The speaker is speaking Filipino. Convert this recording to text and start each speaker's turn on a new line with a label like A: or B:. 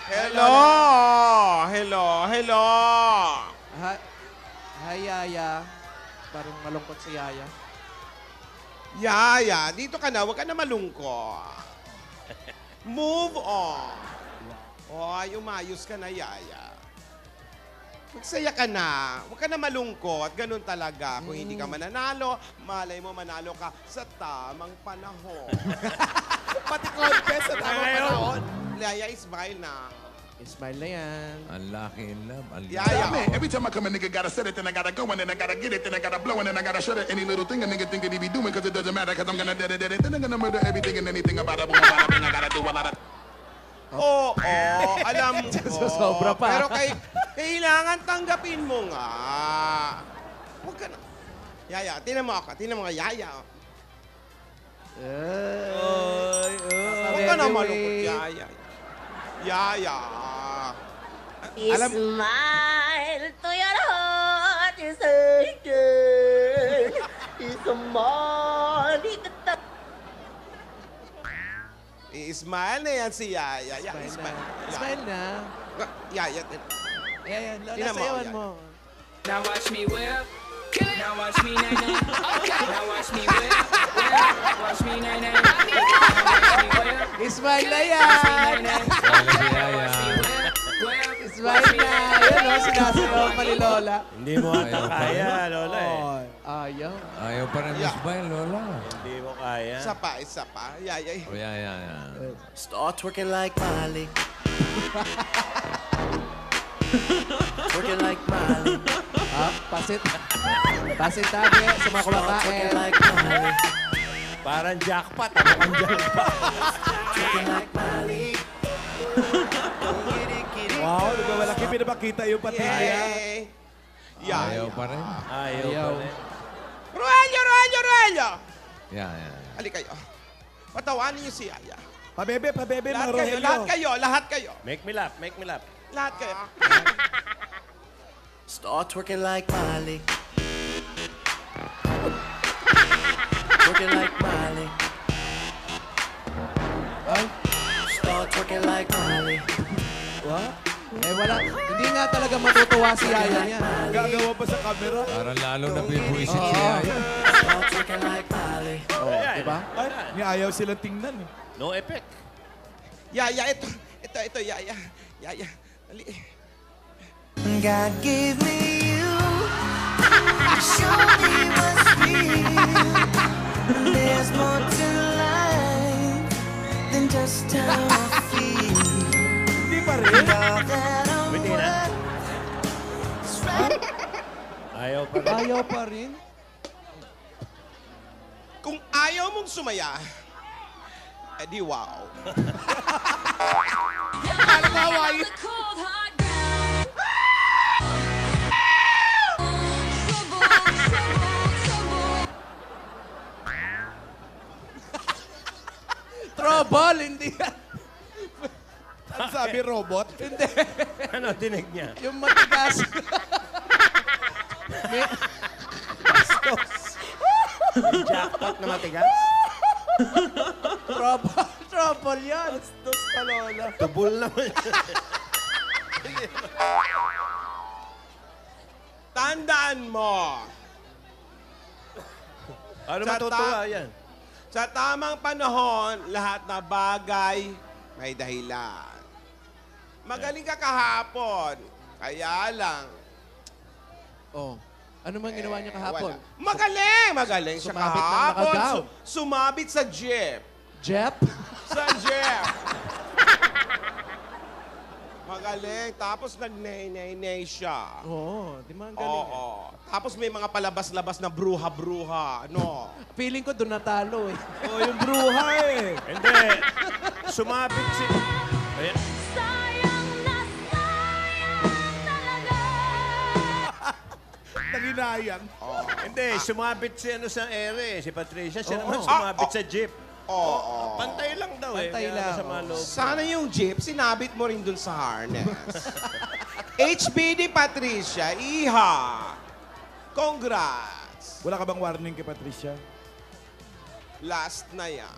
A: Hello! Hello! Hello!
B: Hi, Yaya. Parang malungkot si Yaya.
A: Yaya, dito ka na. Huwag ka na malungkot. Move on. Ay, umayos ka na, Yaya. Magsaya ka na. Huwag ka na malungkot. Ganun talaga. Kung hindi ka mananalo, malay mo manalo ka sa tamang panahon.
B: Pati contest sa tamang panahon.
A: Yaya, smile na.
B: Smile na yan.
C: Unlucky in love.
A: Yaya.
D: Every time I come, a nigga gotta set it, then I gotta go, and then I gotta get it, then I gotta blow, and then I gotta shut it. Any little thing a nigga think that he be doing, cause it doesn't matter, cause I'm gonna dead it, then I'm gonna murder everything and anything about it. Boom, bada bing, I gotta do a lot of...
A: Oo, alam ko.
B: Sobra pa.
A: Pero kailangan tanggapin mo nga. Huwag ka na. Yaya, tinan mo ako. Tinan mo nga, Yaya. Huwag ka na malungkot, Yaya. Yaya.
E: Smile to your heart is aching. Smile.
A: I-smile na yan si Yaya.
B: Smile na. Smile na.
A: Yaya.
B: Ayan, Lola,
A: Tingnan mo,
B: sayawan
A: Yaya.
B: mo.
F: Now watch me whip. Now watch me nay nay. Okay. Now watch me whip. Watch me nay nay.
B: Smile na yan! Smile na! Yan o, sinasayaw pa ni Lola.
G: Hindi mo ata kaya, Lola eh.
B: Ayaw.
C: Ayaw pa rin Miss Bail, Lola.
G: Hindi mo kaya.
A: Isa pa. Yaya.
C: Oh, yeah.
H: Start twerking like Miley. Twerking like Miley.
B: Pasit. Pasit tabi sa mga kumakain.
H: Twerking like Miley.
G: Parang jackpot. Parang jackpot.
H: Twerking like Miley.
I: Wow, malaki pinapakita yung pataya.
A: Yay! Yaya.
C: Ayaw pa rin.
G: Ayaw pa rin.
A: Ruelio!
C: Yeah.
A: Ali kayo. Patawanin niyo si Yaya.
I: Pabebe,
A: Lahat
I: mga
A: kayo, lahat kayo.
G: Make me laugh.
A: Lahat kayo.
H: Start twerking like Miley. Twerking like Miley. Start twerking like Miley.
B: What? Eh wala. Hindi nga talaga matutuwa si Yaya niyan.
I: Gagawa pa sa camera.
C: Parang lalo na bibuisit si Yaya.
H: Start twerking like Miley.
B: Diba?
I: Ay, may ayaw sila tingnan eh.
G: No effect.
A: Yaya, ito, Yaya. Yaya, dali.
H: God gave me you. Show me what's real. There's more to life than just how I feel.
I: Hindi pa rin.
G: Pwede na. Ayaw pa rin.
B: Ayaw pa rin.
A: Kung ayaw mong sumaya, edi wow.
B: Trouble, hindi yan.
I: Ang sabi robot.
B: Hindi.
G: Ano dinig niya?
B: Yung matigas.
G: Jackpot na matigas?
B: Trouble yan. Dos ka, Lola.
G: Tubol naman.
A: Tandaan mo,
G: Ano
A: Sa
G: matutuwa yan?
A: sa tamang panahon, lahat na bagay may dahilan. Magaling ka kahapon, kaya lang.
B: Oh. Ano man ginawa niya kahapon?
A: Magaling! Magaling siya
B: Sumabit ng
A: kahapon.
B: nakagown.
A: Sumabit sa jeep.
B: Jeff?
A: Sa jeep. Magaling. Tapos nag-nay-nay-nay siya.
B: Oo. Di ba ang galing?
A: Oo. Tapos may mga palabas-labas na bruha-bruha. No?
B: Feeling ko doon natalo eh.
I: Oh, yung bruha eh.
G: Hindi. Sumabit si... Ayan.
E: Sayang na sayang talaga.
I: Nanginayan.
G: Hindi, sumabit si ano sa ere, si Patricia. Siya naman
B: Oo.
G: sumabit sa jeep.
A: Oo.
G: Pantay lang daw eh.
B: Pantay
G: Kaya
B: lang,
G: masama loob.
A: Sana yung jeep, sinabit mo rin dun sa harness. HBD Patricia, iha! Congrats!
I: Wala ka bang warning kay Patricia?
A: Last na yan.